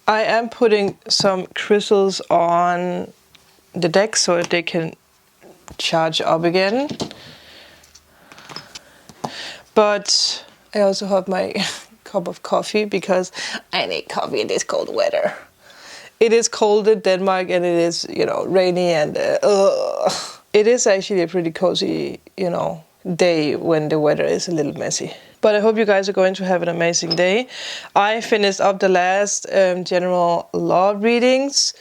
I am putting some crystals on the deck so that they can charge up again. But I also have my cup of coffee because I need coffee in this cold weather. It is cold in Denmark and it is, rainy and it is actually a pretty cozy, day when the weather is a little messy. But I hope you guys are going to have an amazing day. I finished up the last general love readings,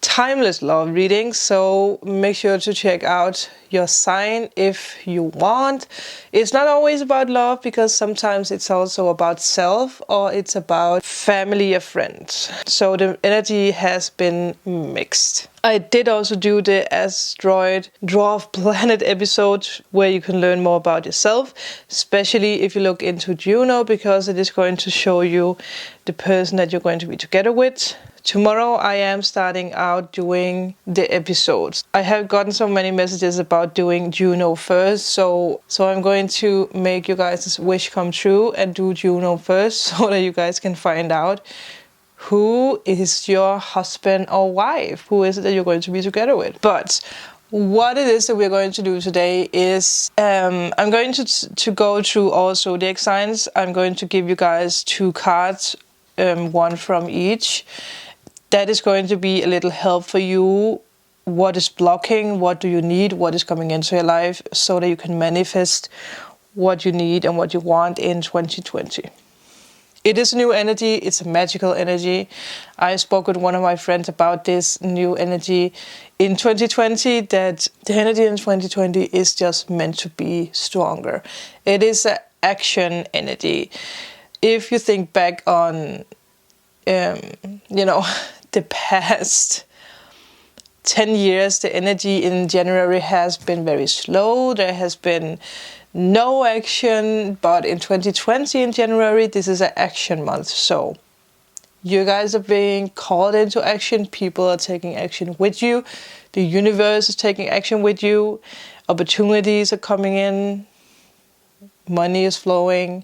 timeless love readings, so make sure to check out your sign if you want. It's not always about love, because sometimes it's also about self, or it's about family or friends. So the energy has been mixed. I did also do the asteroid dwarf planet episode where you can learn more about yourself, especially if you look into Juno, because it is going to show you the person that you're going to be together with. Tomorrow I am starting out doing the episodes. I have gotten so many messages about doing Juno first, so I'm going to make you guys' wish come true and do Juno first, so that you guys can find out who is your husband or wife, who is it that you're going to be together with. But what it is that we're going to do today is I'm going to go through all zodiac signs. I'm going to give you guys 2 cards, one from each. That is going to be a little help for you. What is blocking? What do you need? What is coming into your life so that you can manifest what you need and what you want in 2020. It is a new energy. It's a magical energy. I spoke with one of my friends about this new energy in 2020, that the energy in 2020 is just meant to be stronger. It is an action energy. If you think back on, the past 10 years, the energy in January has been very slow. There has been no action, but in 2020 in January, this is an action month. So you guys are being called into action. People are taking action with you. The universe is taking action with you. Opportunities are coming in. Money is flowing.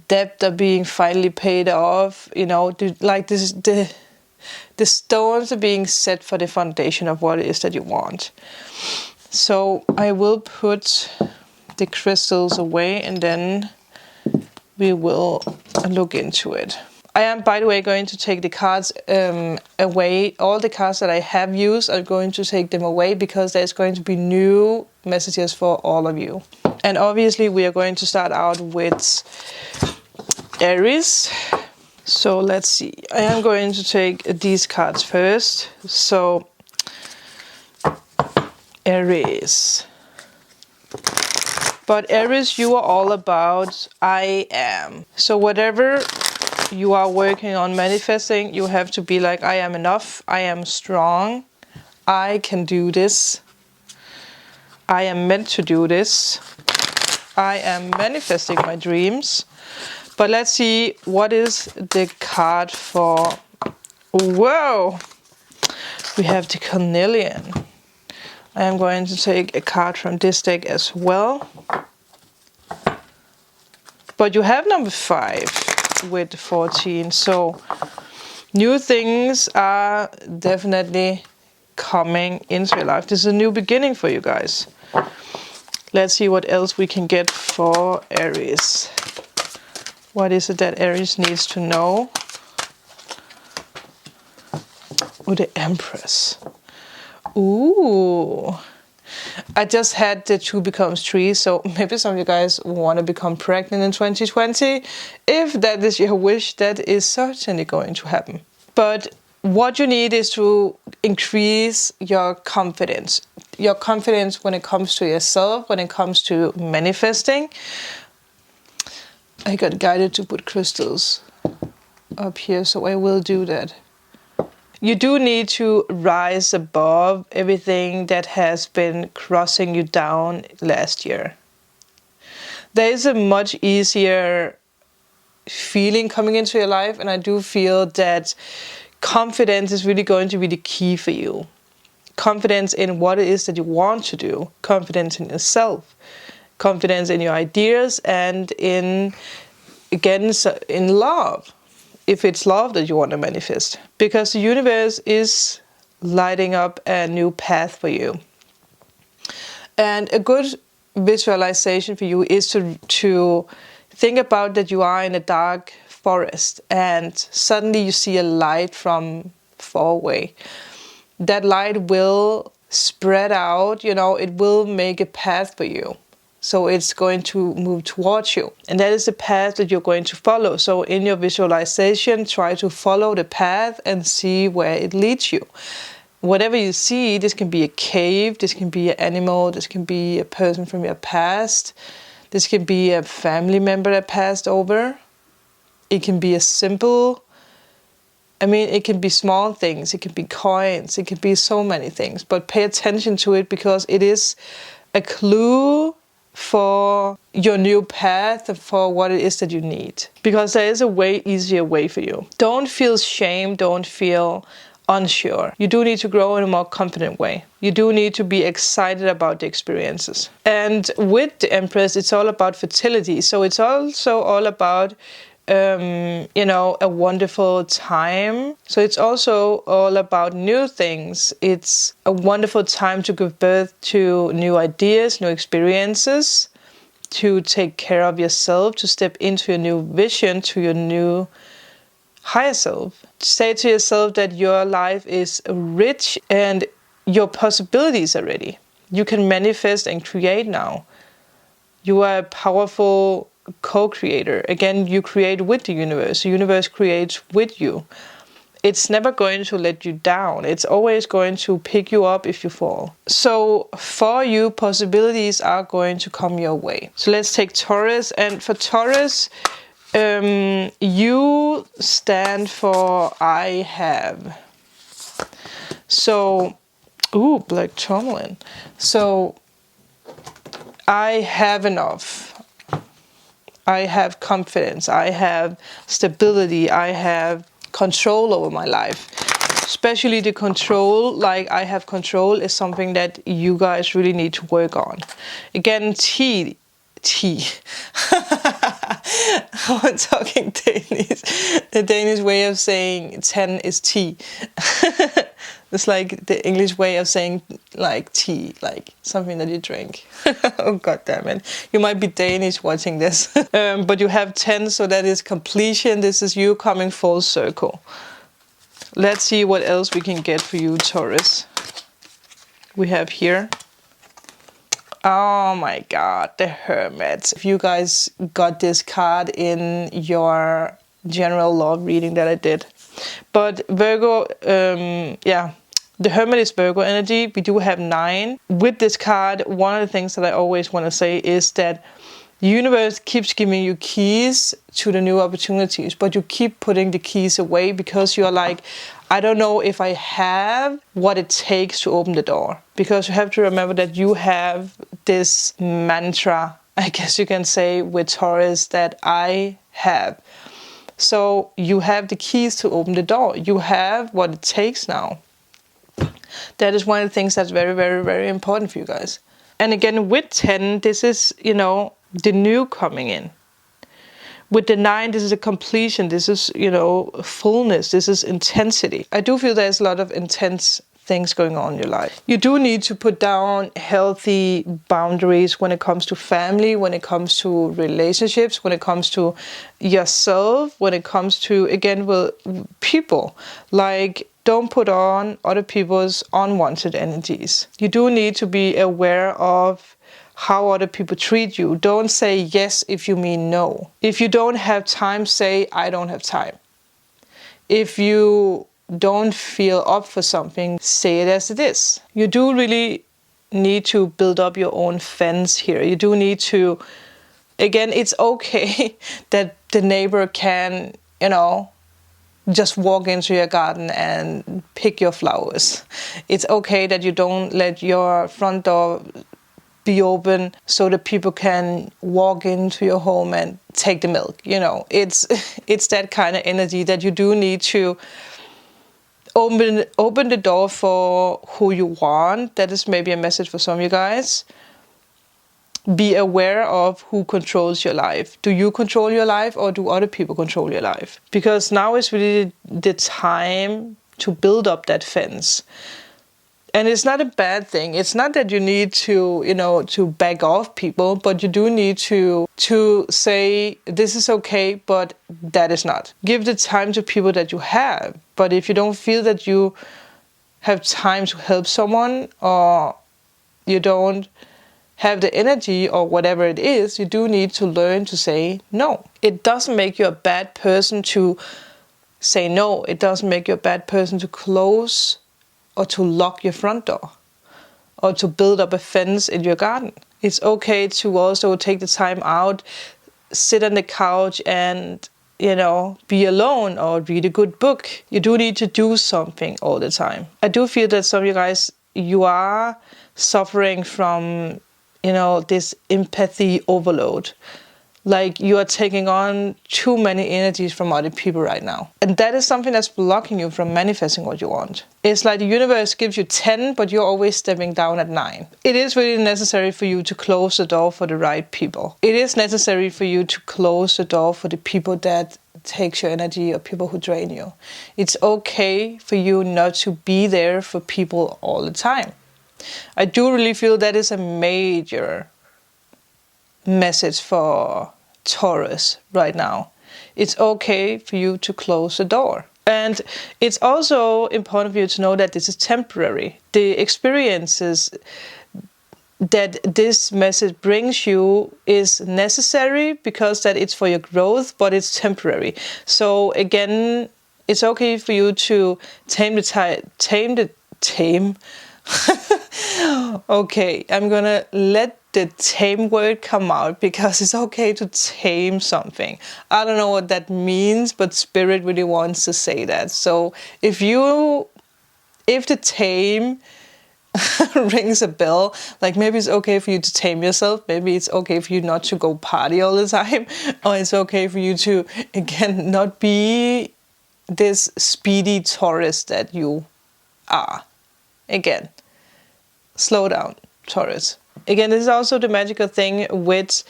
Debt are being finally paid off. The stones are being set for the foundation of what it is that you want. So I will put the crystals away and then we will look into it. I am, by the way, going to take the cards away. All the cards that I have used, I'm going to take them away because there's going to be new messages for all of you. And obviously we are going to start out with Aries. So let's see. I am going to take these cards first. So Aries. But Aries, you are all about I am. So whatever you are working on manifesting, you have to be like, I am enough. I am strong. I can do this. I am meant to do this. I am manifesting my dreams. But let's see, what is the card for... Whoa! We have the Carnelian. I am going to take a card from this deck as well. But you have number 5 with 14. So new things are definitely coming into your life. This is a new beginning for you guys. Let's see what else we can get for Aries. What is it that Aries needs to know? Oh, the Empress. Ooh. I just had the 2 becomes 3, so maybe some of you guys want to become pregnant in 2020. If that is your wish, that is certainly going to happen. But what you need is to increase your confidence. Your confidence when it comes to yourself, when it comes to manifesting. I got guided to put crystals up here, so I will do that. You do need to rise above everything that has been crossing you down last year. There is a much easier feeling coming into your life, and I do feel that confidence is really going to be the key for you. Confidence in what it is that you want to do. Confidence in yourself. Confidence in your ideas and in love. if it's love that you want to manifest. Because the universe is lighting up a new path for you. And a good visualization for you is to think about that you are in a dark forest and suddenly you see a light from far away. That light will spread out, you know, it will make a path for you. So it's going to move towards you. And that is the path that you're going to follow. So in your visualization, try to follow the path and see where it leads you. Whatever you see, this can be a cave, this can be an animal, this can be a person from your past, this can be a family member that passed over. It can be a simple, it can be small things, it can be coins, it can be so many things. But pay attention to it because it is a clue for your new path and for what it is that you need. Because there is a way easier way for you. Don't feel shame, don't feel unsure. You do need to grow in a more confident way. You do need to be excited about the experiences. And with the Empress, it's all about fertility. So it's also all about, a wonderful time. So it's also all about new things. It's a wonderful time to give birth to new ideas, new experiences, to take care of yourself, to step into a new vision, to your new higher self. Say to yourself that your life is rich and your possibilities are ready. You can manifest and create now. You are a powerful co-creator. Again, you create with the universe. The universe creates with you. It's never going to let you down. It's always going to pick you up if you fall. So for you, possibilities are going to come your way. So let's take Taurus. And for Taurus, you stand for I have. So, black tourmaline. So, I have enough. I have confidence. I have stability. I have control over my life. Especially the control, like I have control, is something that you guys really need to work on. Again, T. I'm talking Danish. The Danish way of saying 10 is tea. It's like the English way of saying like tea, like something that you drink. Oh, God damn it. You might be Danish watching this. But you have 10, so that is completion. This is you coming full circle. Let's see what else we can get for you, Taurus. We have here. Oh my God, the Hermit. If you guys got this card in your general love reading that I did. But Virgo, the Hermit is Virgo energy. We do have 9. With this card, one of the things that I always want to say is that the universe keeps giving you keys to the new opportunities, but you keep putting the keys away because you're like, I don't know if I have what it takes to open the door. Because you have to remember that you have this mantra, I guess you can say, with Taurus that I have. So you have the keys to open the door. You have what it takes now. That is one of the things that's very, very, very important for you guys. And again, with 10, this is, the new coming in. With the 9, this is a completion. This is, fullness. This is intensity. I do feel there's a lot of intense things going on in your life. You do need to put down healthy boundaries when it comes to family, when it comes to relationships, when it comes to yourself, when it comes to, again, with people. Like, don't put on other people's unwanted energies. You do need to be aware of how other people treat you. Don't say yes if you mean no. If you don't have time, say I don't have time. If you don't feel up for something, say it as it is. You do really need to build up your own fence here. You do need to, again, it's okay that the neighbor can, just walk into your garden and pick your flowers. It's okay that you don't let your front door be open so that people can walk into your home and take the milk. It's that kind of energy that you do need to open the door for who you want. That is maybe a message for some of you guys. be aware of who controls your life. Do you control your life, or do other people control your life? Because now is really the time to build up that fence. And it's not a bad thing. It's not that you need to, to back off people, but you do need to say, this is okay, but that is not. Give the time to people that you have. But if you don't feel that you have time to help someone, or you don't have the energy, or whatever it is, you do need to learn to say no. It doesn't make you a bad person to say no. It doesn't make you a bad person to close or to lock your front door, or to build up a fence in your garden. It's okay to also take the time out, sit on the couch and, be alone, or read a good book. You do need to do something all the time. I do feel that some of you guys, you are suffering from, this empathy overload. Like you are taking on too many energies from other people right now. And that is something that's blocking you from manifesting what you want. It's like the universe gives you 10, but you're always stepping down at 9. It is really necessary for you to close the door for the right people. It is necessary for you to close the door for the people that takes your energy, or people who drain you. It's okay for you not to be there for people all the time. I do really feel that is a major message for Taurus right now. It's okay for you to close the door. And it's also important for you to know that this is temporary. The experiences that this message brings you is necessary, because that it's for your growth, but it's temporary. So again, it's okay for you to tame. Okay, I'm gonna let the tame word come out, because it's okay to tame something. I don't know what that means, but Spirit really wants to say that. So if the tame rings a bell, like maybe it's okay for you to tame yourself, maybe it's okay for you not to go party all the time, or it's okay for you to, again, not be this speedy Taurus that you are. Again, slow down, Taurus. Again, this is also the magical thing with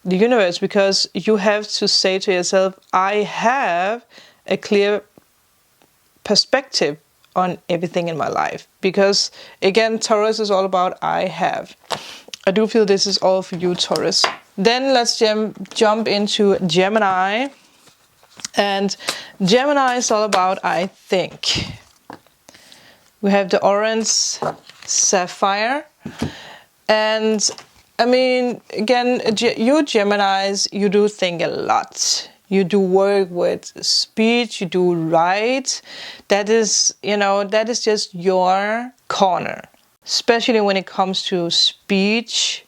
the universe, because you have to say to yourself, I have a clear perspective on everything in my life. Because again, Taurus is all about I have. I do feel this is all for you, Taurus. Then let's jump into Gemini. And Gemini is all about I think. We have the orange sapphire. And I mean, again, you Geminis, you do think a lot. You do work with speech, you do write. That is, that is just your corner. Especially when it comes to speech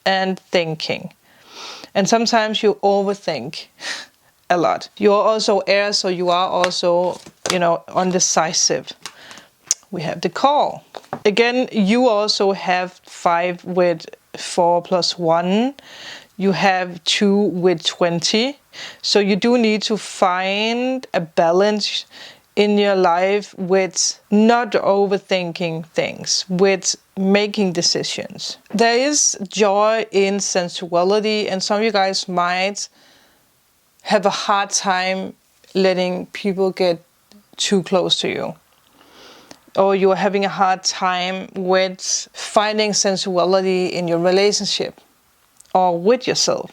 and thinking. And sometimes you overthink a lot. You are also air, so you are also, undecisive. We have the call. Again, you also have 5 with 4 plus 1. You have 2 with 20. So you do need to find a balance in your life with not overthinking things, with making decisions. There is joy in sensuality, and some of you guys might have a hard time letting people get too close to you. Or you're having a hard time with finding sensuality in your relationship or with yourself.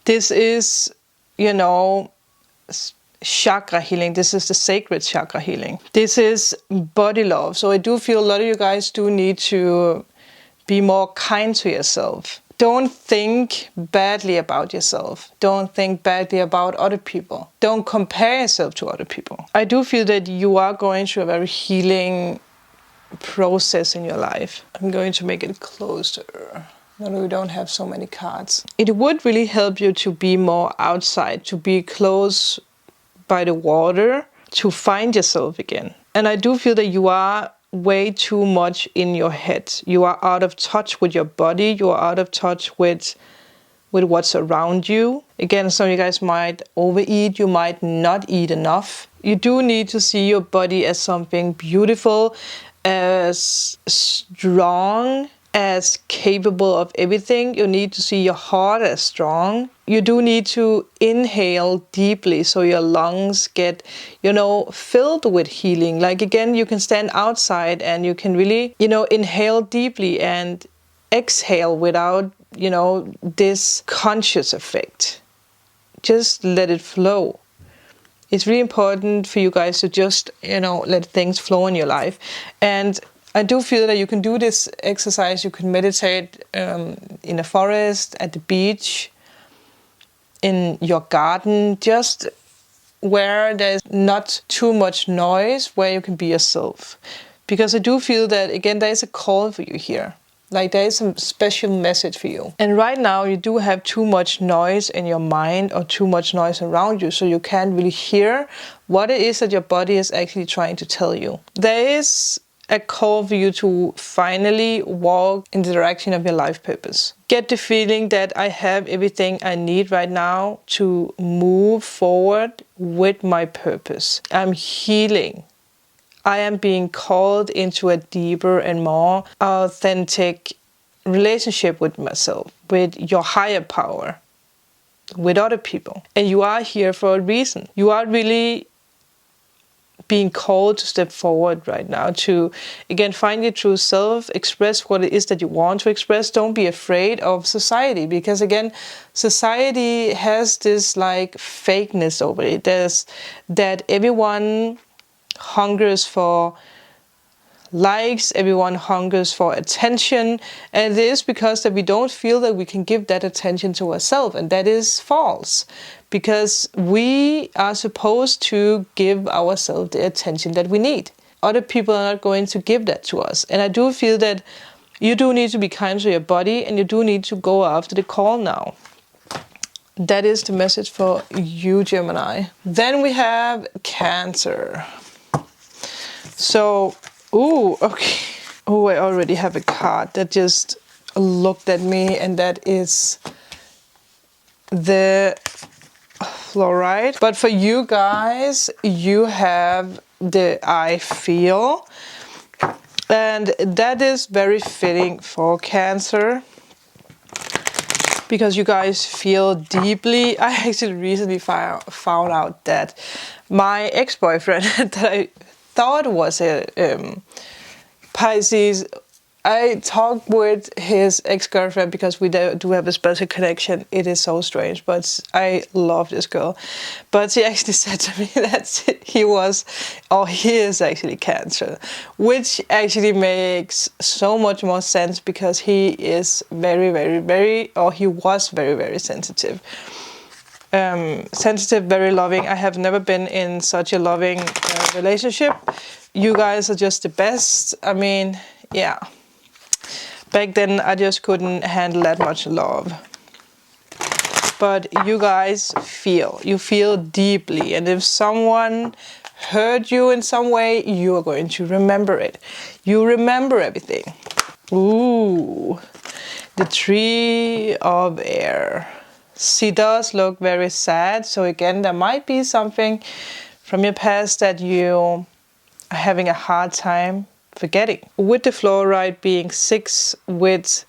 This is, chakra healing. This is the sacred chakra healing. This is body love. So I do feel a lot of you guys do need to be more kind to yourself. Don't think badly about yourself. Don't think badly about other people. Don't compare yourself to other people. I do feel that you are going through a very healing process in your life. I'm going to make it closer. No, we don't have so many cards. It would really help you to be more outside, to be close by the water, to find yourself again. And I do feel that you are way too much in your head. You are out of touch with your body. You are out of touch with what's around you. Again, some of you guys might overeat. You might not eat enough. You do need to see your body as something beautiful, as strong, as capable of everything. You need to see your heart as strong. You do need to inhale deeply so your lungs get, filled with healing. Like again, you can stand outside and you can really, inhale deeply and exhale without, this conscious effect. Just let it flow. It's really important for you guys to just, let things flow in your life. And I do feel that you can do this exercise. You can meditate in a forest, at the beach, in your garden, just where there's not too much noise, where you can be yourself. Because I do feel that, again, there is a call for you here. Like there is a special message for you. And right now you do have too much noise in your mind or too much noise around you, so you can't really hear what it is that your body is actually trying to tell you. There is a call for you to finally walk in the direction of your life purpose. Get the feeling that I have everything I need right now to move forward with my purpose. I'm healing. I am being called into a deeper and more authentic relationship with myself, with your higher power, with other people. And you are here for a reason. You are really being called to step forward right now to, again, find your true self, express what it is that you want to express. Don't be afraid of society, because again, society has this like fakeness over it. There's that everyone hungers for likes, everyone hungers for attention, and it is because that we don't feel that we can give that attention to ourselves, and that is false, because we are supposed to give ourselves the attention that we need. Other people are not going to give that to us, and I do feel that you do need to be kind to your body, and you do need to go after the call now. That is the message for you, Gemini. Then we have Cancer. So, okay. Oh, I already have a card that just looked at me, and that is the fluoride. But for you guys, you have the I feel. And that is very fitting for Cancer, because you guys feel deeply. I actually recently found out that my ex-boyfriend that I thought was a Pisces, I talked with his ex-girlfriend because we do have a special connection. It is so strange, but I love this girl. But she actually said to me that he is actually Cancer, which actually makes so much more sense, because he is very, very, very, or he was very, very sensitive. Sensitive, very loving. I have never been in such a loving relationship. You guys are just the best. I mean, yeah. Back then, I just couldn't handle that much love. But you guys you feel deeply. And if someone hurt you in some way, you are going to remember it. You remember everything. Ooh, the Tree of Air. She does look very sad. So again, there might be something from your past that you are having a hard time forgetting. With the fluoride being 6 with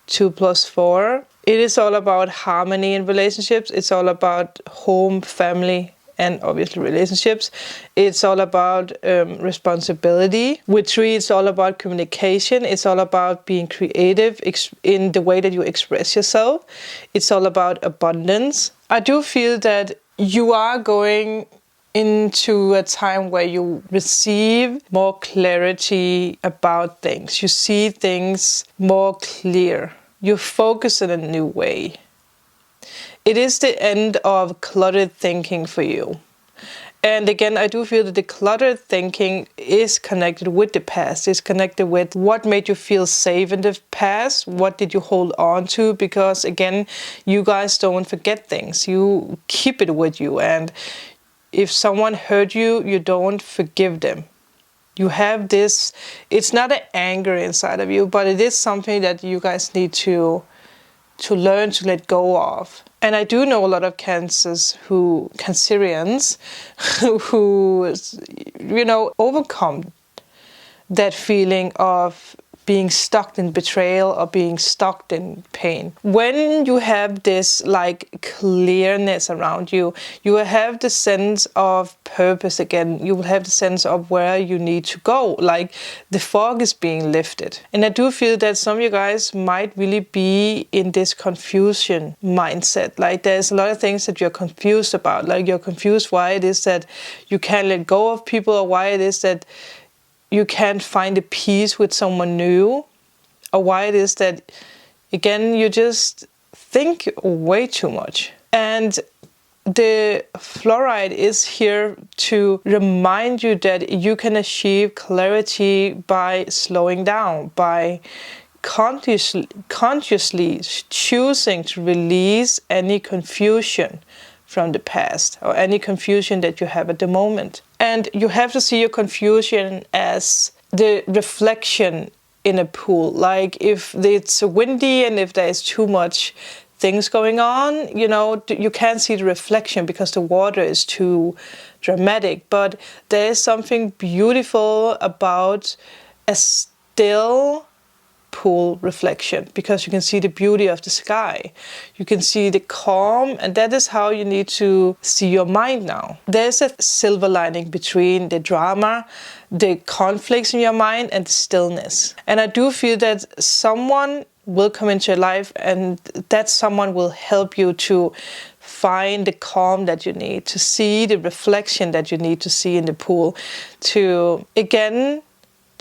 2 + 4, it is all about harmony in relationships. It's all about home, family, and obviously relationships. It's all about responsibility. With 3, it's all about communication. It's all about being creative in the way that you express yourself. It's all about abundance. I do feel that you are going into a time where you receive more clarity about things. You see things more clear. You focus in a new way. It is the end of cluttered thinking for you. And again, I do feel that the cluttered thinking is connected with the past. It's connected with what made you feel safe in the past. What did you hold on to? Because again, you guys don't forget things. You keep it with you. And if someone hurt you, you don't forgive them. You have this, it's not an anger inside of you, but it is something that you guys need to learn to let go of. And I do know a lot of Cancerians who, overcome that feeling of being stuck in betrayal or being stuck in pain. When you have this like clearness around you, you will have the sense of purpose again. You will have the sense of where you need to go. Like the fog is being lifted. And I do feel that some of you guys might really be in this confusion mindset. Like there's a lot of things that you're confused about. Like you're confused why it is that you can't let go of people, or why it is that you can't find a peace with someone new, or why it is that, again, you just think way too much. And the fluoride is here to remind you that you can achieve clarity by slowing down, by consciously choosing to release any confusion from the past, or any confusion that you have at the moment. And you have to see your confusion as the reflection in a pool. Like if it's windy and if there's too much things going on, you know, you can't see the reflection because the water is too dramatic. But there is something beautiful about a still pool reflection, because you can see the beauty of the sky, you can see the calm, and that is how you need to see your mind now. There's a silver lining between the drama, the conflicts in your mind, and the stillness. And I do feel that someone will come into your life, and that someone will help you to find the calm that you need, to see the reflection that you need to see in the pool, to again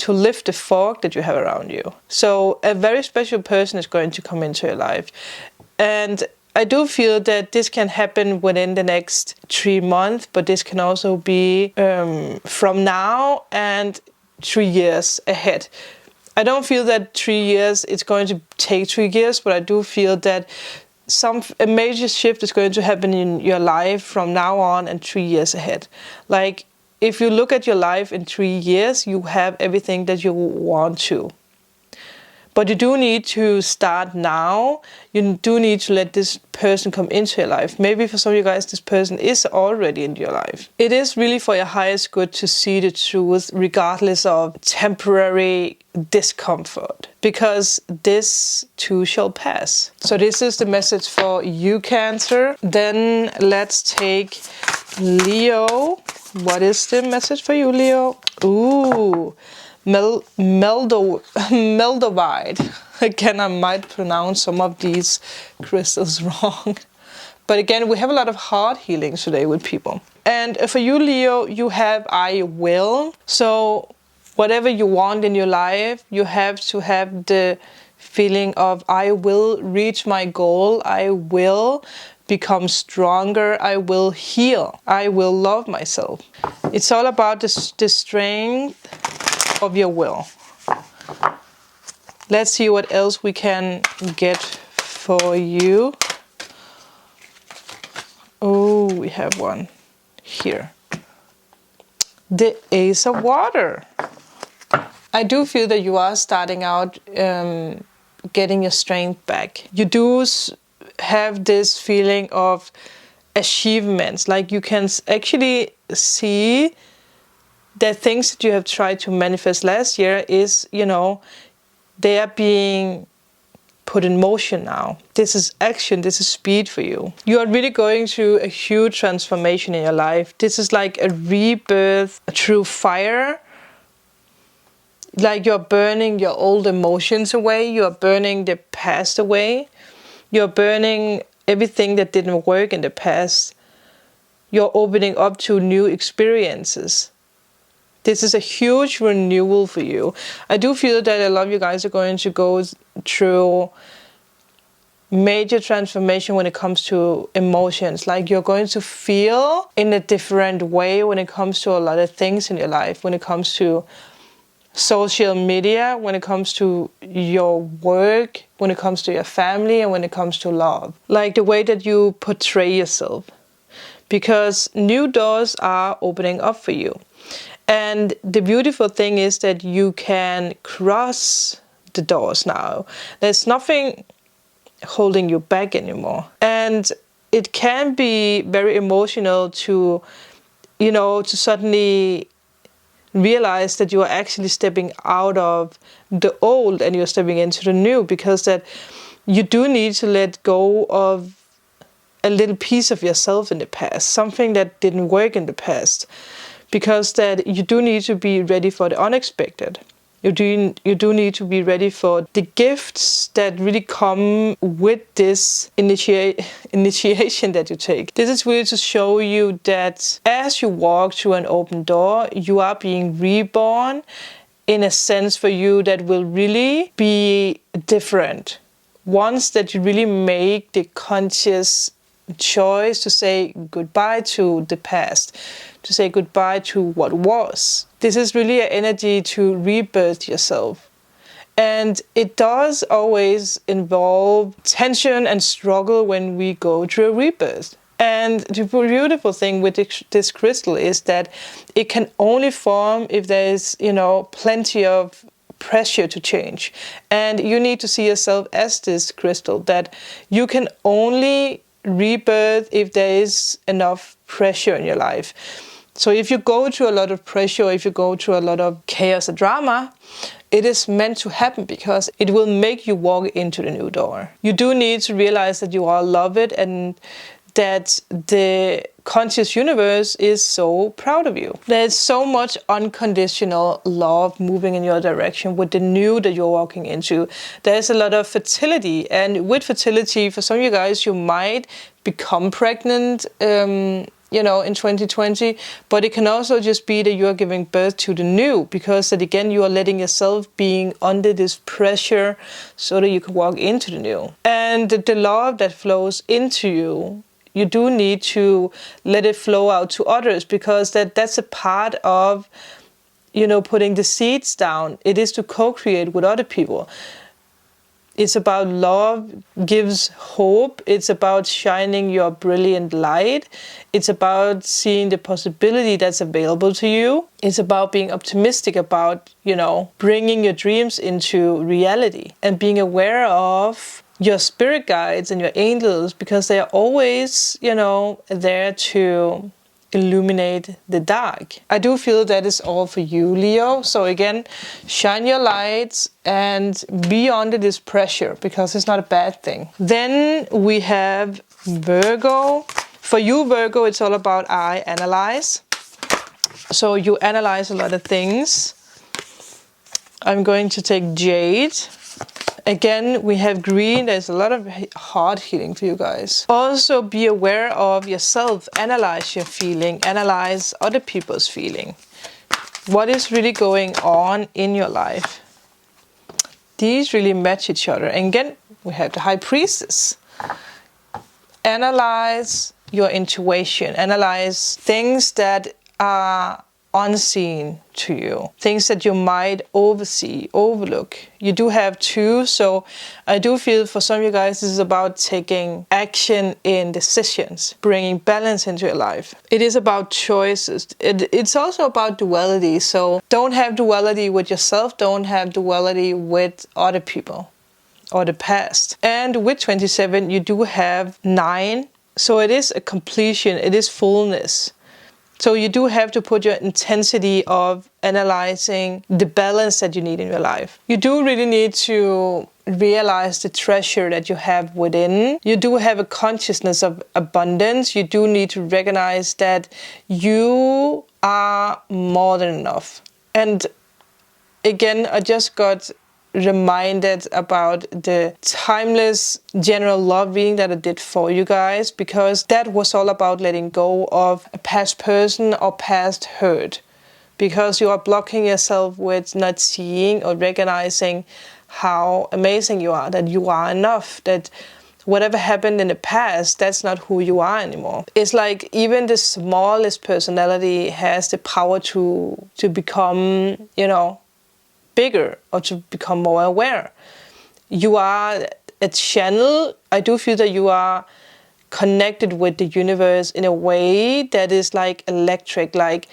to lift the fog that you have around you. So a very special person is going to come into your life. And I do feel that this can happen within the next 3 months, but this can also be from now and 3 years ahead. I don't feel that 3 years, it's going to take 3 years, but I do feel that a major shift is going to happen in your life from now on and 3 years ahead. Like, if you look at your life in 3 years, you have everything that you want to. But you do need to start now. You do need to let this person come into your life. Maybe for some of you guys, this person is already in your life. It is really for your highest good to see the truth, regardless of temporary discomfort, because this too shall pass. So this is the message for you, Cancer. Then let's take Leo. What is the message for you, Leo? Ooh, meldovite. Again, I might pronounce some of these crystals wrong. But again, we have a lot of heart healing today with people. And for you, Leo, you have I will. So whatever you want in your life, you have to have the feeling of I will reach my goal. I will become stronger. I will heal. I will love myself. It's all about the strength of your will. Let's see what else we can get for you. Oh, we have one here. The Ace of Water. I do feel that you are starting out getting your strength back. You do have this feeling of achievements. Like you can actually see that things that you have tried to manifest last year is, you know, they are being put in motion now. This is action, this is speed for you. You are really going through a huge transformation in your life. This is like a rebirth through fire. Like you're burning your old emotions away, you're burning the past away, you're burning everything that didn't work in the past. You're opening up to new experiences. This is a huge renewal for you. I do feel that a lot of you guys are going to go through major transformation when it comes to emotions. Like you're going to feel in a different way when it comes to a lot of things in your life, when it comes to social media, when it comes to your work, when it comes to your family, and when it comes to love. Like the way that you portray yourself. Because new doors are opening up for you. And the beautiful thing is that you can cross the doors now. There's nothing holding you back anymore. And it can be very emotional to, you know, to suddenly realize that you are actually stepping out of the old and you're stepping into the new, because that you do need to let go of a little piece of yourself in the past, something that didn't work in the past, because that you do need to be ready for the unexpected. You do need to be ready for the gifts that really come with this initiation that you take. This is really to show you that as you walk through an open door, you are being reborn in a sense for you that will really be different. Once that you really make the conscious choice to say goodbye to the past, to say goodbye to what was. This is really an energy to rebirth yourself. And it does always involve tension and struggle when we go through a rebirth. And the beautiful thing with this crystal is that it can only form if there is, plenty of pressure to change. And you need to see yourself as this crystal, that you can only rebirth if there is enough pressure in your life. So if you go through a lot of pressure, or if you go through a lot of chaos and drama, it is meant to happen because it will make you walk into the new door. You do need to realize that you are loved and that the conscious universe is so proud of you. There's so much unconditional love moving in your direction with the new that you're walking into. There's a lot of fertility, and with fertility, for some of you guys, you might become pregnant, in 2020, but it can also just be that you are giving birth to the new, because that again, you are letting yourself being under this pressure so that you can walk into the new. And the love that flows into you, you do need to let it flow out to others, because that's a part of, putting the seeds down. It is to co-create with other people. It's about love gives hope. It's about shining your brilliant light. It's about seeing the possibility that's available to you. It's about being optimistic about, bringing your dreams into reality and being aware of your spirit guides and your angels, because they are always, there to illuminate the dark. I do feel that is all for you, Leo. So again, shine your lights and be under this pressure, because it's not a bad thing. Then we have Virgo. For you, Virgo, it's all about I analyze. So you analyze a lot of things. I'm going to take Jade. Again, we have green. There's a lot of heart healing for you guys. Also be aware of yourself. Analyze your feeling. Analyze other people's feeling. What is really going on in your life? These really match each other. And again, we have the High Priestess. Analyze your intuition. Analyze things that are unseen to you, things that you might overlook. You do have two, so I do feel for some of you guys this is about taking action in decisions, bringing balance into your life. It is about choices. It's also about duality, so don't have duality with yourself, don't have duality with other people or the past. And with 27 you do have 9, so it is a completion, it is fullness. So you do have to put your intensity of analyzing the balance that you need in your life. You do really need to realize the treasure that you have within. You do have a consciousness of abundance. You do need to recognize that you are more than enough. And again, I just got reminded about the timeless general love reading that I did for you guys, because that was all about letting go of a past person or past hurt, because you are blocking yourself with not seeing or recognizing how amazing you are, that you are enough, that whatever happened in the past, that's not who you are anymore. It's like even the smallest personality has the power to become, bigger, or to become more aware. You are a channel. I do feel that you are connected with the universe in a way that is like electric, like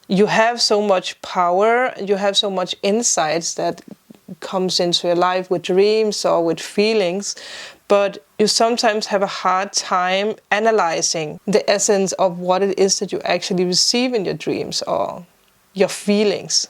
you have so much power, you have so much insights that comes into your life with dreams or with feelings, but you sometimes have a hard time analyzing the essence of what it is that you actually receive in your dreams or your feelings,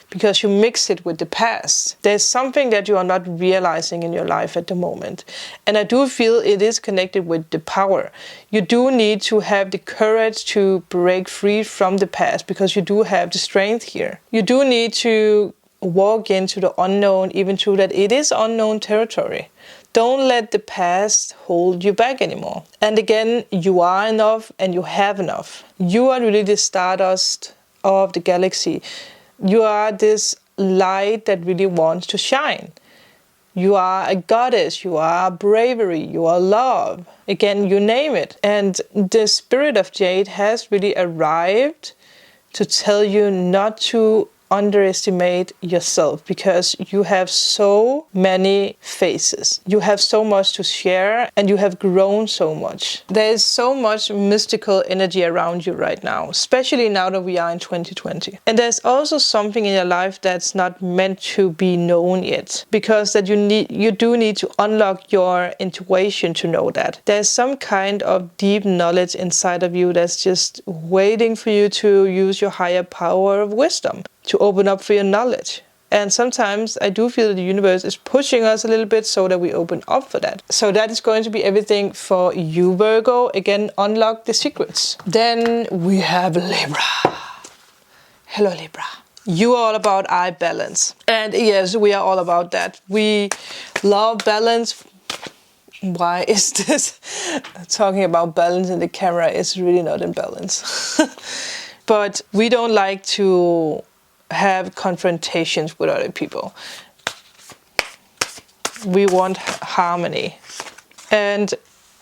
because you mix it with the past. There's something that you are not realizing in your life at the moment. And I do feel it is connected with the power. You do need to have the courage to break free from the past, because you do have the strength here. You do need to walk into the unknown, even though that it is unknown territory. Don't let the past hold you back anymore. And again, you are enough and you have enough. You are really the stardust of the galaxy. You are this light that really wants to shine. You are a goddess, you are bravery, you are love. Again, you name it. And the spirit of Jade has really arrived to tell you not to underestimate yourself, because you have so many faces. You have so much to share and you have grown so much. There is so much mystical energy around you right now, especially now that we are in 2020. And there's also something in your life that's not meant to be known yet, because that you do need to unlock your intuition to know that. There's some kind of deep knowledge inside of you that's just waiting for you to use your higher power of wisdom, to open up for your knowledge. And sometimes I do feel that the universe is pushing us a little bit so that we open up for that. So that is going to be everything for you, Virgo. Again, unlock the secrets. Then we have Libra. Hello, Libra. You are all about eye balance. And yes, we are all about that. We love balance. Why is this talking about balance in the camera? It's really not in balance. But we don't like to have confrontations with other people. We want harmony. And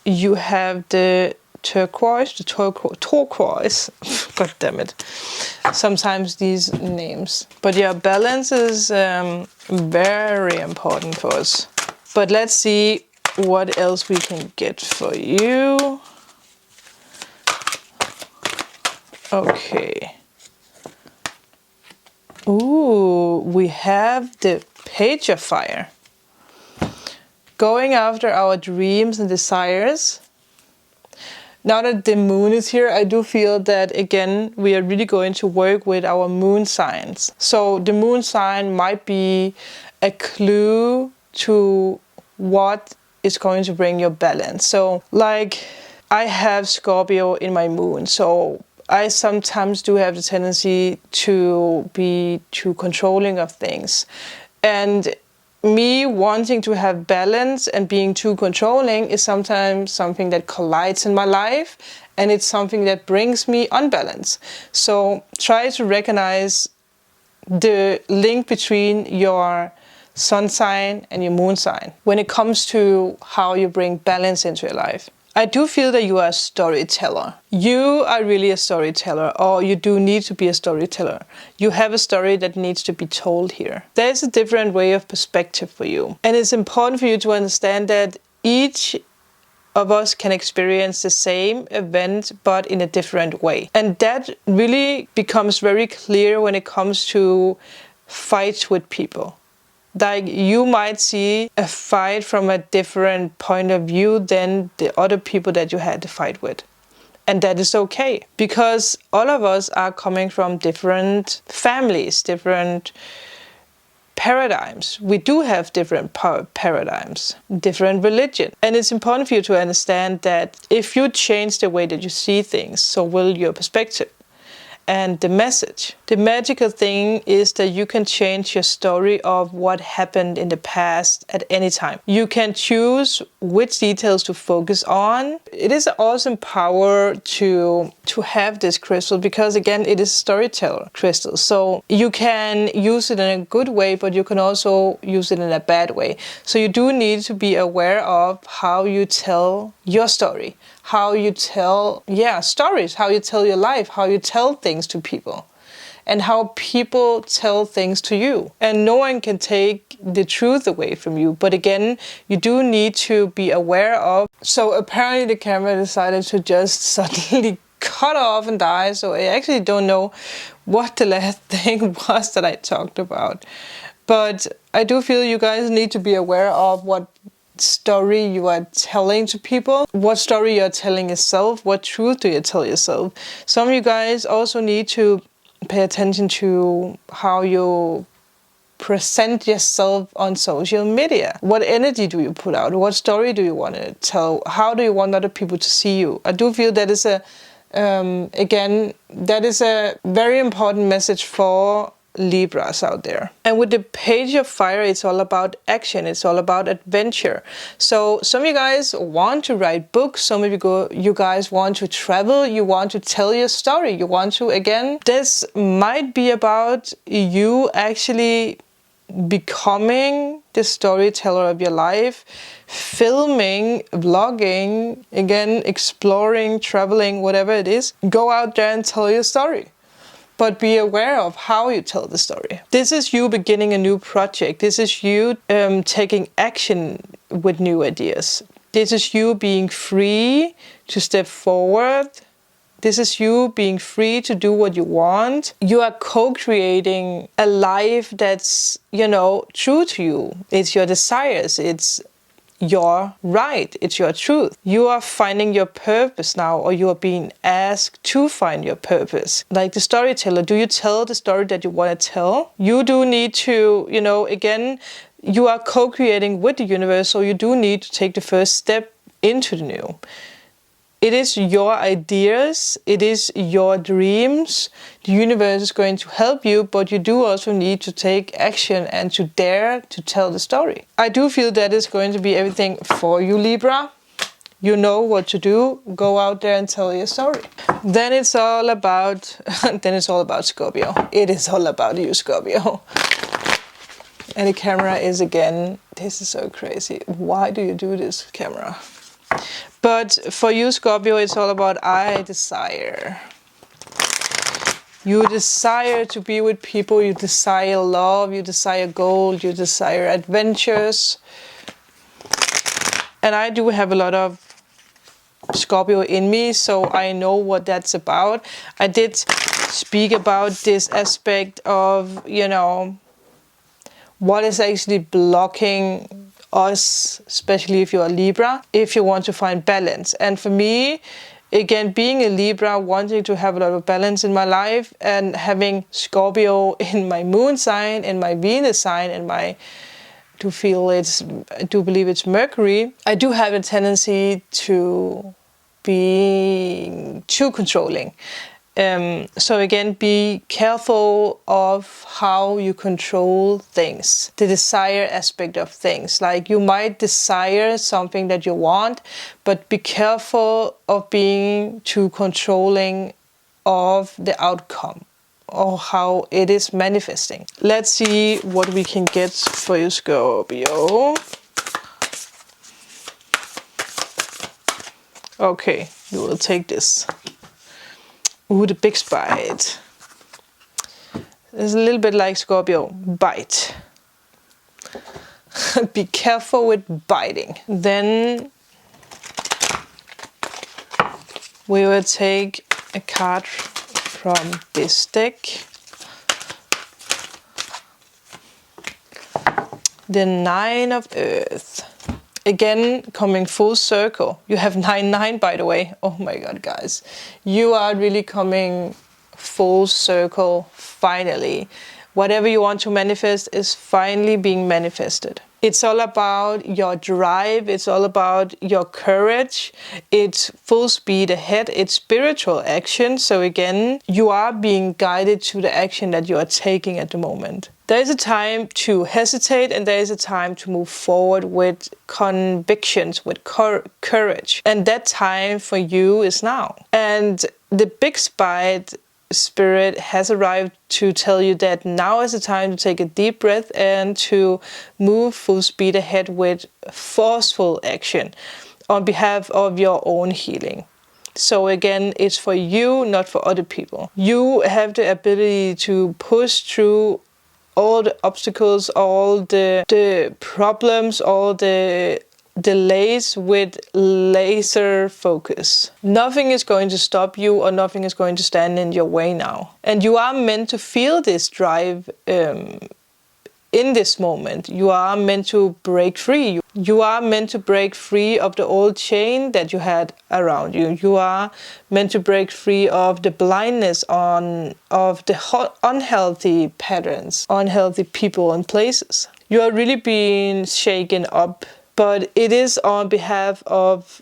you have the turquoise. God damn it. Sometimes these names. But yeah, balance is very important for us. But let's see what else we can get for you. Okay. Ooh, we have the Page of Fire. Going after our dreams and desires. Now that the moon is here, I do feel that, again, we are really going to work with our moon signs. So the moon sign might be a clue to what is going to bring your balance. So, like, I have Scorpio in my moon, so I sometimes do have the tendency to be too controlling of things. And me wanting to have balance and being too controlling is sometimes something that collides in my life, and it's something that brings me unbalance. So try to recognize the link between your sun sign and your moon sign when it comes to how you bring balance into your life. I do feel that you are a storyteller. You are really a storyteller, or you do need to be a storyteller. You have a story that needs to be told here. There's a different way of perspective for you. And it's important for you to understand that each of us can experience the same event, but in a different way. And that really becomes very clear when it comes to fights with people. Like, you might see a fight from a different point of view than the other people that you had to fight with. And that is okay, because all of us are coming from different families, different paradigms. We do have different paradigms, different religion. And it's important for you to understand that if you change the way that you see things, so will your perspective. And the message. The magical thing is that you can change your story of what happened in the past at any time. You can choose which details to focus on. It is an awesome power to have this crystal, because again, it is a storyteller crystal. So you can use it in a good way, but you can also use it in a bad way. So you do need to be aware of how you tell your story. How you tell, stories, how you tell your life, how you tell things to people, and how people tell things to you. And no one can take the truth away from you. But again, you do need to be aware of. So apparently the camera decided to just suddenly cut off and die. So I actually don't know what the last thing was that I talked about. But I do feel you guys need to be aware of what story you are telling to people, what story you're telling yourself, what truth do you tell yourself. Some of you guys also need to Pay attention to how you present yourself on social media. What energy do you put out? What story do you want to tell? How do you want other people to see you? I do feel that is that is a very important message for Libras out there. And with the Page of Fire, it's all about action. It's all about adventure. So some of you guys want to write books. Some of you guys want to travel. You want to tell your story. You want to, again, this might be about you actually becoming the storyteller of your life, filming, vlogging, again, exploring, traveling, whatever it is. Go out there and tell your story. But be aware of how you tell the story. This is you beginning a new project. This is you taking action with new ideas. This is you being free to step forward. This is you being free to do what you want. You are co-creating a life that's, true to you. It's your desires. It's your right. It's your truth. You are finding your purpose now, or you are being asked to find your purpose. Like the storyteller, do you tell the story that you want to tell? You do need to, again, you are co-creating with the universe, so you do need to take the first step into the new. It is your ideas, it is your dreams. The universe is going to help you, but you do also need to take action and to dare to tell the story. I do feel that is going to be everything for you, Libra. You know what to do. Go out there and tell your story. Then it's all about Scorpio. It is all about you, Scorpio. And the camera is again, this is so crazy. Why do you do this, camera? But for you, Scorpio, it's all about I desire. You desire to be with people, you desire love, you desire gold, you desire adventures. And I do have a lot of Scorpio in me, so I know what that's about. I did speak about this aspect of, what is actually blocking us, especially if you're a Libra, if you want to find balance. And for me, again, being a Libra, wanting to have a lot of balance in my life and having Scorpio in my moon sign, in my Venus sign, in my, I do believe it's Mercury, I do have a tendency to be too controlling. So again, be careful of how you control things, the desire aspect of things. Like you might desire something that you want, but be careful of being too controlling of the outcome or how it is manifesting. Let's see what we can get for you, Scorpio. Okay, we will take this. Ooh, the big bite. It's a little bit like Scorpio. Bite. Be careful with biting. Then we will take a card from this deck. The Nine of Earth. Again, coming full circle. You have 9-9, by the way. Oh my God, guys. You are really coming full circle, finally. Whatever you want to manifest is finally being manifested. It's all about your drive. It's all about your courage. It's full speed ahead. It's spiritual action. So again, you are being guided to the action that you are taking at the moment. There is a time to hesitate and there is a time to move forward with convictions, with courage. And that time for you is now. And the big spite spirit has arrived to tell you that now is the time to take a deep breath and to move full speed ahead with forceful action on behalf of your own healing. So again, it's for you, not for other people. You have the ability to push through all the obstacles, all the problems, all the delays with laser focus. Nothing is going to stop you or nothing is going to stand in your way now. And you are meant to feel this drive in this moment. You are meant to break free. You are meant to break free of the old chain that you had around you. You are meant to break free of the blindness of the unhealthy patterns, unhealthy people and places. You are really being shaken up, but it is on behalf of,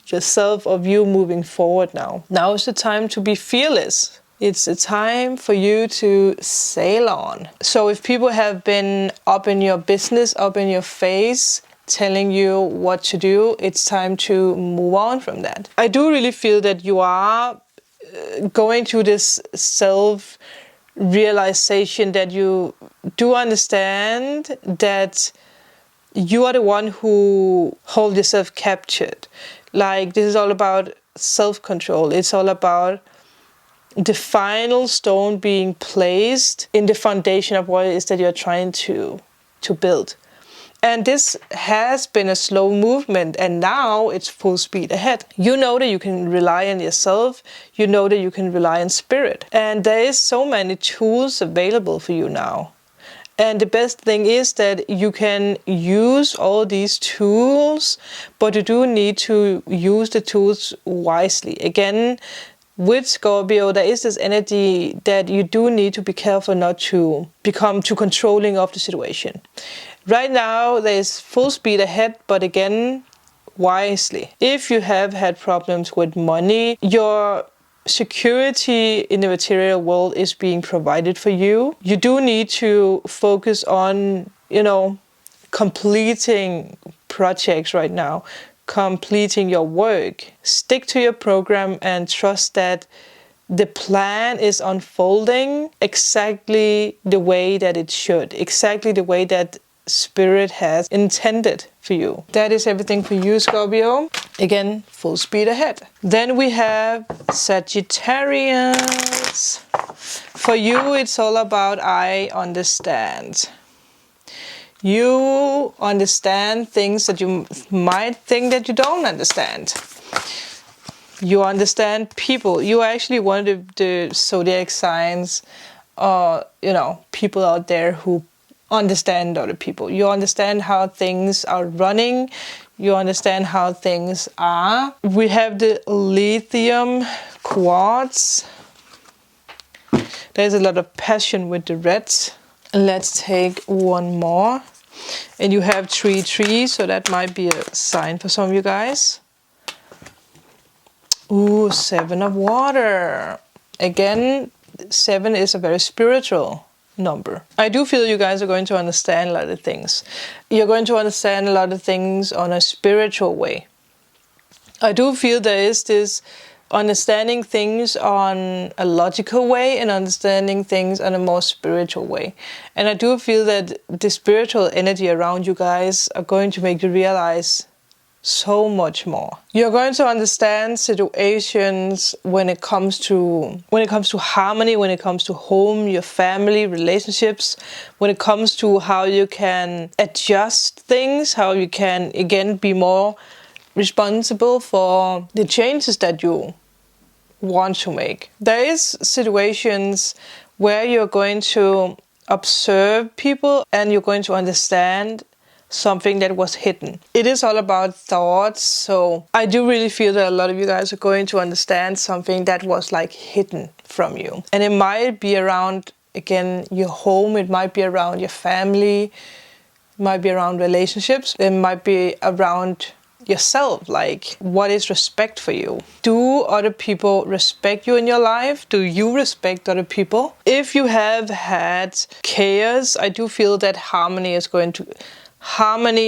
yourself, of you moving forward now. Now is the time to be fearless. It's a time for you to sail on. So if people have been up in your business, up in your face, telling you what to do, it's time to move on from that. I do really feel that you are going to this self-realization that you do understand that you are the one who hold yourself captured. Like, this is all about self-control. It's all about the final stone being placed in the foundation of what it is that you're trying to build. And this has been a slow movement, and now it's full speed ahead. You know that you can rely on yourself. You know that you can rely on spirit. And there is so many tools available for you now. And the best thing is that you can use all these tools, but you do need to use the tools wisely. Again, with Scorpio, there is this energy that you do need to be careful not to become too controlling of the situation. Right now, there is full speed ahead, but again, wisely. If you have had problems with money, your security in the material world is being provided for you. You do need to focus on, completing projects right now, completing your work. Stick to your program and trust that the plan is unfolding exactly the way that it should, exactly the way that Spirit has intended for you. That is everything for you, Scorpio. Again, full speed ahead. Then we have Sagittarius. For you, it's all about I understand. You understand things that you might think that you don't understand. You understand people. You are actually one of the zodiac signs, people out there who understand other people. You understand how things are running. You understand how things are. We have the lithium quartz. There's a lot of passion with the reds. Let's take one more. And you have 3 trees, so that might be a sign for some of you guys. Ooh, 7 of water. Again, 7 is a very spiritual number. I do feel you guys are going to understand a lot of things. You're going to understand a lot of things on a spiritual way. I do feel there is this understanding things on a logical way and understanding things on a more spiritual way. And I do feel that the spiritual energy around you guys are going to make you realize so much more. You're going to understand situations when it comes to harmony, when it comes to home, your family, relationships, when it comes to how you can adjust things, how you can again be more responsible for the changes that you want to make. There is situations where you're going to observe people and you're going to understand something that was hidden. It is all about thoughts, so I do really feel that a lot of you guys are going to understand something that was like hidden from you. And it might be around, again, your home, it might be around your family, it might be around relationships, it might be around yourself, like what is respect for you? Do other people respect you in your life? Do you respect other people? If you have had chaos, I do feel that harmony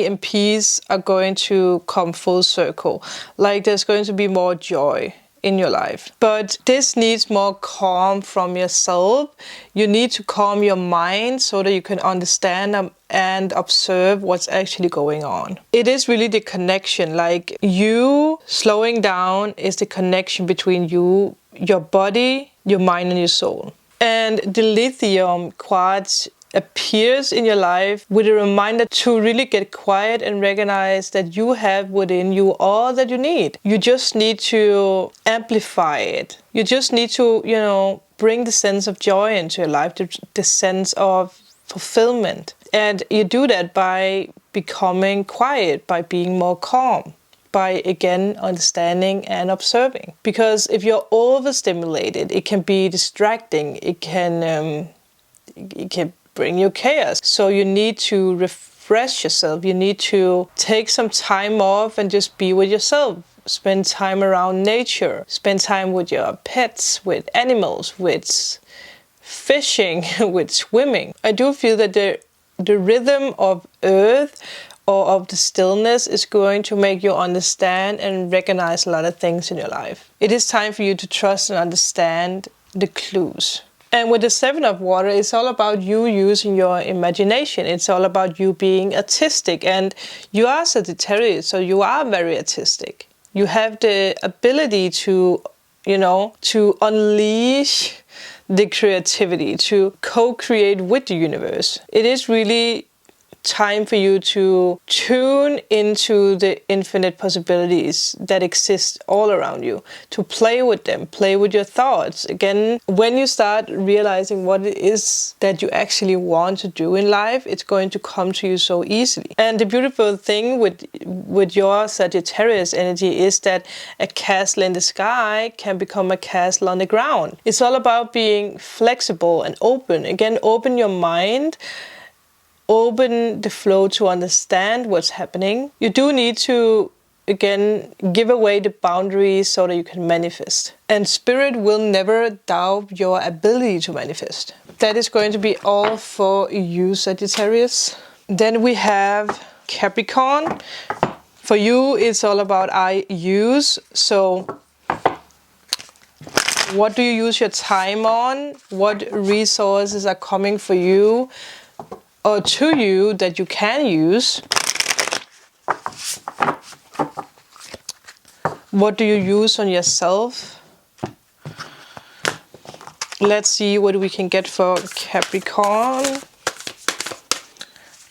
and peace are going to come full circle. Like there's going to be more joy in your life. But this needs more calm from yourself. You need to calm your mind so that you can understand and observe what's actually going on. It is really the connection, like you slowing down is the connection between you, your body, your mind and your soul. And the lithium quartz appears in your life with a reminder to really get quiet and recognize that you have within you all that you need. You just need to amplify it. You just need to, bring the sense of joy into your life, the sense of fulfillment. And you do that by becoming quiet, by being more calm, by again understanding and observing. Because if you're overstimulated, it can be distracting. It can bring you chaos. So you need to refresh yourself. You need to take some time off and just be with yourself. Spend time around nature. Spend time with your pets, with animals, with fishing, with swimming. I do feel that the rhythm of earth or of the stillness is going to make you understand and recognize a lot of things in your life. It is time for you to trust and understand the clues. And with the Seven of Water, it's all about you using your imagination. It's all about you being artistic. And you are Sagittarius, so you are very artistic. You have the ability to, to unleash the creativity, to co-create with the universe. It is really time for you to tune into the infinite possibilities that exist all around you, to play with them, play with your thoughts. Again, when you start realizing what it is that you actually want to do in life, it's going to come to you so easily. And the beautiful thing with your Sagittarius energy is that a castle in the sky can become a castle on the ground. It's all about being flexible and open. Again, open your mind. Open the flow to understand what's happening. You do need to, again, give away the boundaries so that you can manifest. And spirit will never doubt your ability to manifest. That is going to be all for you, Sagittarius. Then we have Capricorn. For you, it's all about I use. So what do you use your time on? What resources are coming for you or to you that you can use? What do you use on yourself? Let's see what we can get for Capricorn.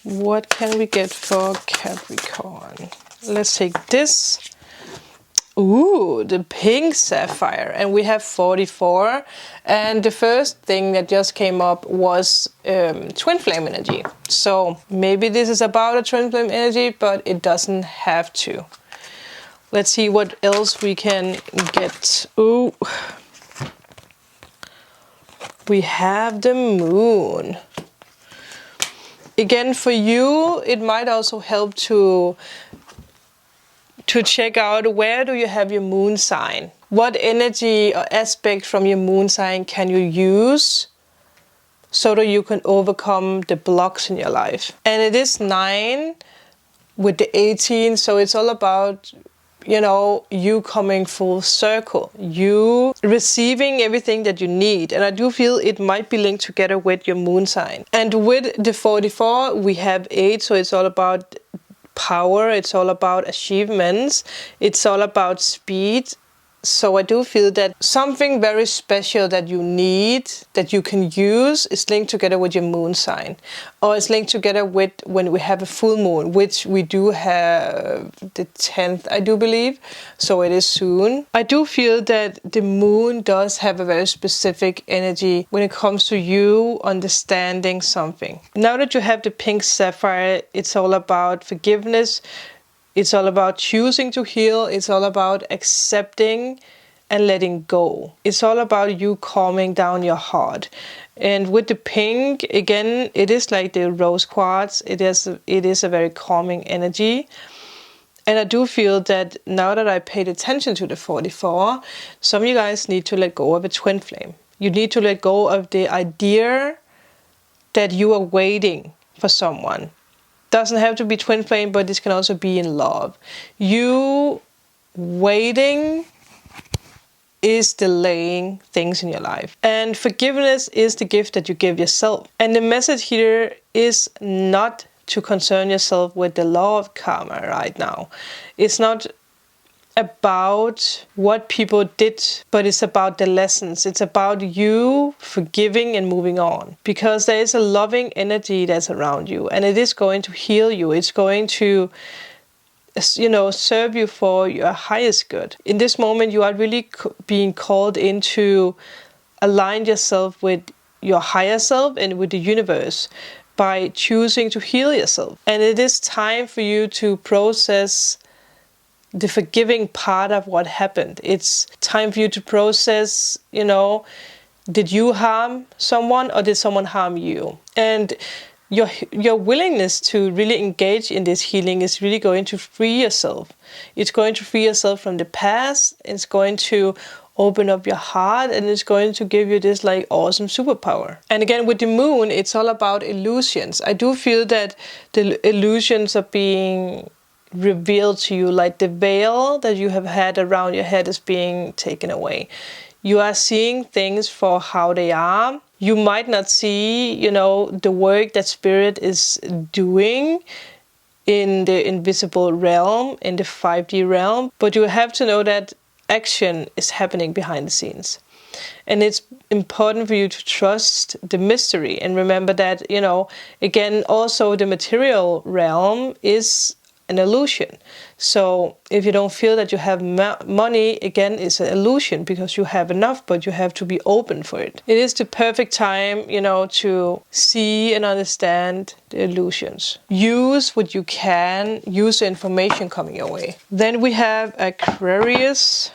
What can we get for Capricorn? Let's take this. Ooh, the pink sapphire, and we have 44. And the first thing that just came up was twin flame energy. So maybe this is about a twin flame energy, but it doesn't have to. Let's see what else we can get. Ooh, we have the moon. Again, for you, it might also help to check out where do you have your moon sign. What energy or aspect from your moon sign can you use so that you can overcome the blocks in your life. And it is 9 with the 18, so it's all about, you coming full circle, you receiving everything that you need. And I do feel it might be linked together with your moon sign. And with the 44, we have 8, so it's all about power, it's all about achievements, it's all about speed. So I do feel that something very special that you need, that you can use, is linked together with your moon sign. Or it's linked together with when we have a full moon, which we do have the 10th, I do believe. So it is soon. I do feel that the moon does have a very specific energy when it comes to you understanding something. Now that you have the pink sapphire, it's all about forgiveness. It's all about choosing to heal. It's all about accepting and letting go. It's all about you calming down your heart. And with the pink, again, it is like the rose quartz. It is a very calming energy. And I do feel that now that I paid attention to the 44, some of you guys need to let go of a twin flame. You need to let go of the idea that you are waiting for someone. Doesn't have to be twin flame, but this can also be in love. You waiting is delaying things in your life. And forgiveness is the gift that you give yourself. And the message here is not to concern yourself with the law of karma right now. It's not about what people did, but it's about the lessons. It's about you forgiving and moving on, because there is a loving energy that's around you, and it is going to heal you. It's going to, serve you for your highest good. In this moment, you are really being called into align yourself with your higher self and with the universe. by choosing to heal yourself. And it is time for you to process the forgiving part of what happened. It's time for you to process, you know, did you harm someone or did someone harm you? And your willingness to really engage in this healing is really going to free yourself. It's going to free yourself from the past. It's going to open up your heart, and it's going to give you this like awesome superpower. And again, with the moon, it's all about illusions. I do feel that the illusions are being revealed to you, like the veil that you have had around your head is being taken away. You are seeing things for how they are. You might not see, you know, the work that spirit is doing in the invisible realm, in the 5D realm, but you have to know that action is happening behind the scenes. And it's important for you to trust the mystery and remember that, you know, again, also the material realm is an illusion. So if you don't feel that you have money, again, it's an illusion because you have enough, but you have to be open for it. It is the perfect time, you know, to see and understand the illusions. Use what you can, use the information coming your way. Then we have Aquarius.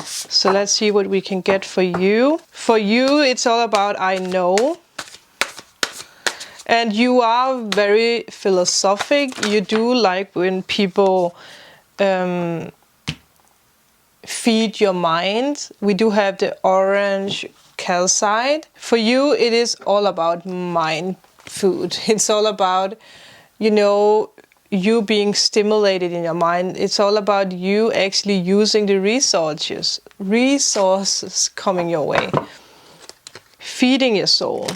So let's see what we can get for you. For you, it's all about I know. And you are very philosophic. You do like when people feed your mind. We do have the orange calcite. For you, it is all about mind food. It's all about, you know, you being stimulated in your mind. It's all about you actually using the resources coming your way. Feeding your soul.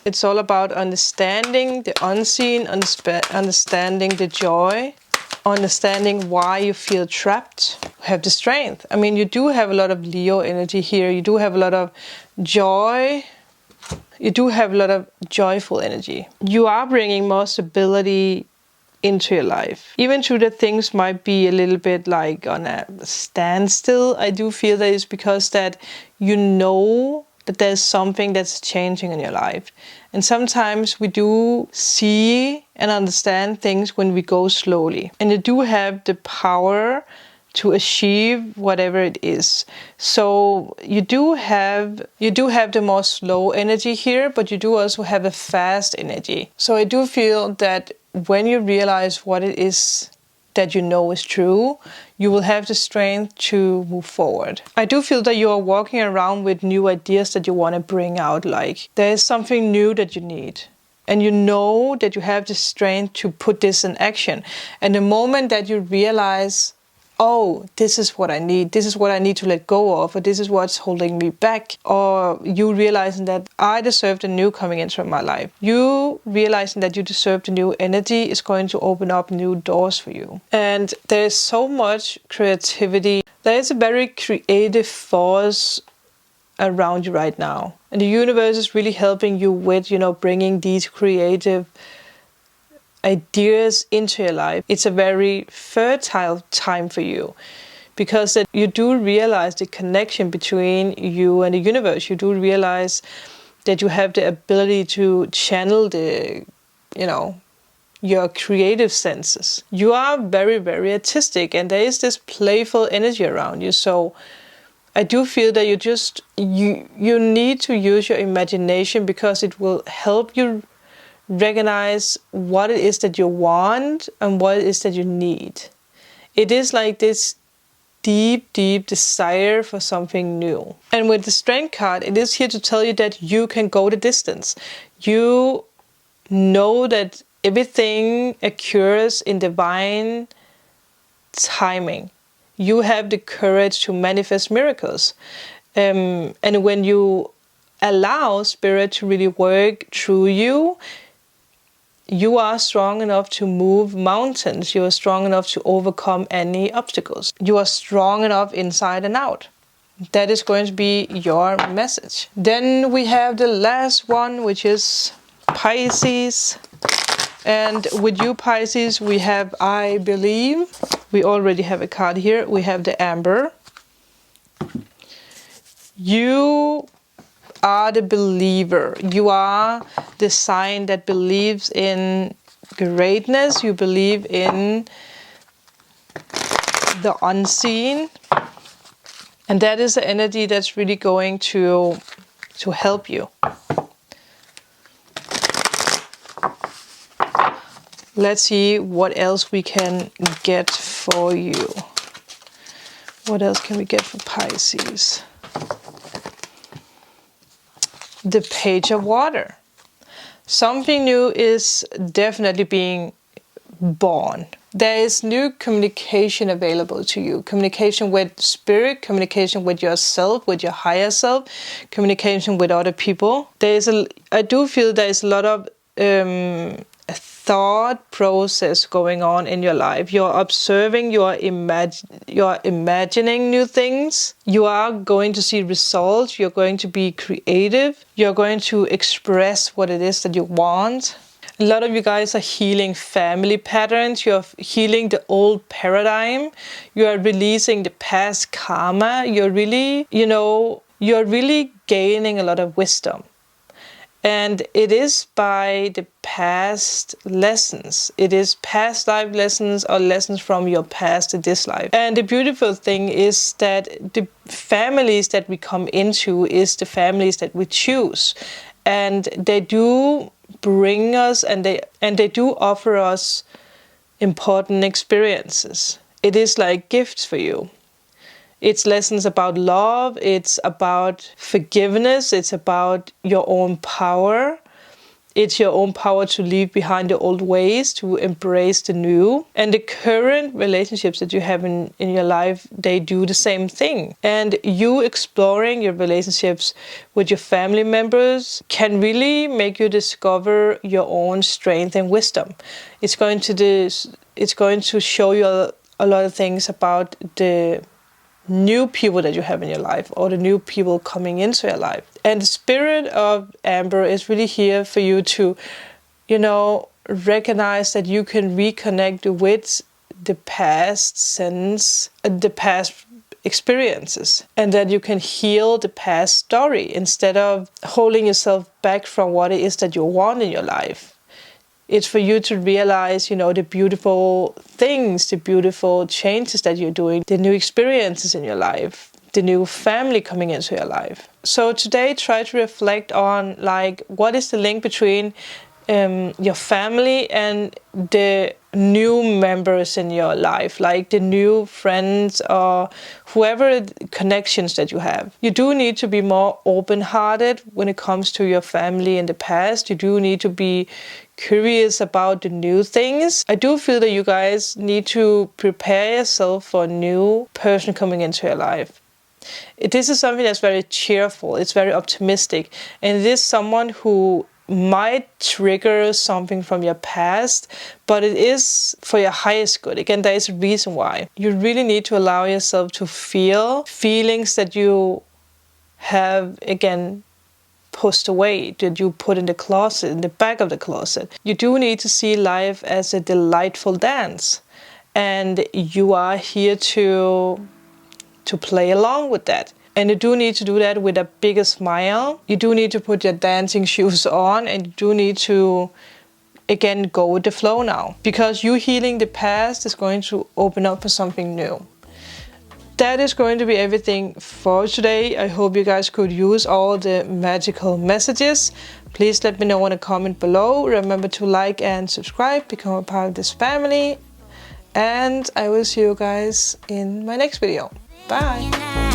It's all about understanding the unseen, understanding the joy, understanding why you feel trapped. Have the strength. I mean, you do have a lot of Leo energy here. You do have a lot of joy. You do have a lot of joyful energy. You are bringing more stability into your life. Even though the things might be a little bit like on a standstill, I do feel that it's because that you know that there's something that's changing in your life. And sometimes we do see and understand things when we go slowly. And you do have the power to achieve whatever it is. So you do have the more slow energy here, but you do also have a fast energy. So I do feel that when you realize what it is that you know is true, you will have the strength to move forward. I do feel that you are walking around with new ideas that you want to bring out, like there is something new that you need. And you know that you have the strength to put this in action. And the moment that you realize, oh, this is what I need to let go of, or this is what's holding me back, or you realizing that I deserve the new coming into my life. You realizing that you deserve the new energy is going to open up new doors for you. And there's so much creativity. There is a very creative force around you right now. And the universe is really helping you with, you know, bringing these creative ideas into your life. It's a very fertile time for you because that you do realize the connection between you and the universe. You do realize that you have the ability to channel the, you know, your creative senses. You are very, very artistic, and there is this playful energy around you. So I do feel that you need to use your imagination because it will help you recognize what it is that you want and what it is that you need. It is like this deep, deep desire for something new. And with the Strength card, it is here to tell you that you can go the distance. You know that everything occurs in divine timing. You have the courage to manifest miracles. And when you allow Spirit to really work through you, you are strong enough to move mountains. You are strong enough to overcome any obstacles. You are strong enough inside and out. That is going to be your message. Then we have the last one, which is Pisces. And with you, Pisces, we have I Believe. We already have a card here. We have the Amber. You are the believer. You are the sign that believes in greatness. You believe in the unseen. And that is the energy that's really going to help you. Let's see what else we can get for you. What else can we get for Pisces? The Page of Water. Something new is definitely being born. There is new communication available to you. Communication with spirit, communication with yourself, with your higher self, communication with other people. I do feel there is a lot of thought process going on in your life. You're observing, you're imagining new things. You are going to see results. You're going to be creative. You're going to express what it is that you want. A lot of you guys are healing family patterns. You're healing the old paradigm. You are releasing the past karma. You're really, you're really gaining a lot of wisdom. And it is by the past lessons. It is past life lessons or lessons from your past to this life. And the beautiful thing is that the families that we come into is the families that we choose. And they do bring us and they do offer us important experiences. It is like gifts for you. It's lessons about love, it's about forgiveness, it's about your own power. It's your own power to leave behind the old ways, to embrace the new. And the current relationships that you have in your life, they do the same thing. And you exploring your relationships with your family members can really make you discover your own strength and wisdom. It's going to show you a lot of things about the new people that you have in your life or the new people coming into your life. And the spirit of Amber is really here for you to, recognize that you can reconnect with the past the past experiences, and that you can heal the past story instead of holding yourself back from what it is that you want in your life. It's for you to realize, the beautiful things, the beautiful changes that you're doing, the new experiences in your life, the new family coming into your life. So today, try to reflect on, what is the link between your family and the new members in your life, like the new friends or whoever connections that you have. You do need to be more open-hearted when it comes to your family in the past. You do need to be curious about the new things. I do feel that you guys need to prepare yourself for a new person coming into your life. This is something that's very cheerful, it's very optimistic, and it is someone who might trigger something from your past, but it is for your highest good. Again, there is a reason why. You really need to allow yourself to feel feelings that you have, again, pushed away, that you put in the closet, in the back of the closet. You do need to see life as a delightful dance, and you are here to play along with that. And you do need to do that with a bigger smile. You do need to put your dancing shoes on, and you do need to, again, go with the flow now. Because you healing the past is going to open up for something new. That is going to be everything for today. I hope you guys could use all the magical messages. Please let me know in a comment below. Remember to like and subscribe, become a part of this family. And I will see you guys in my next video. Bye!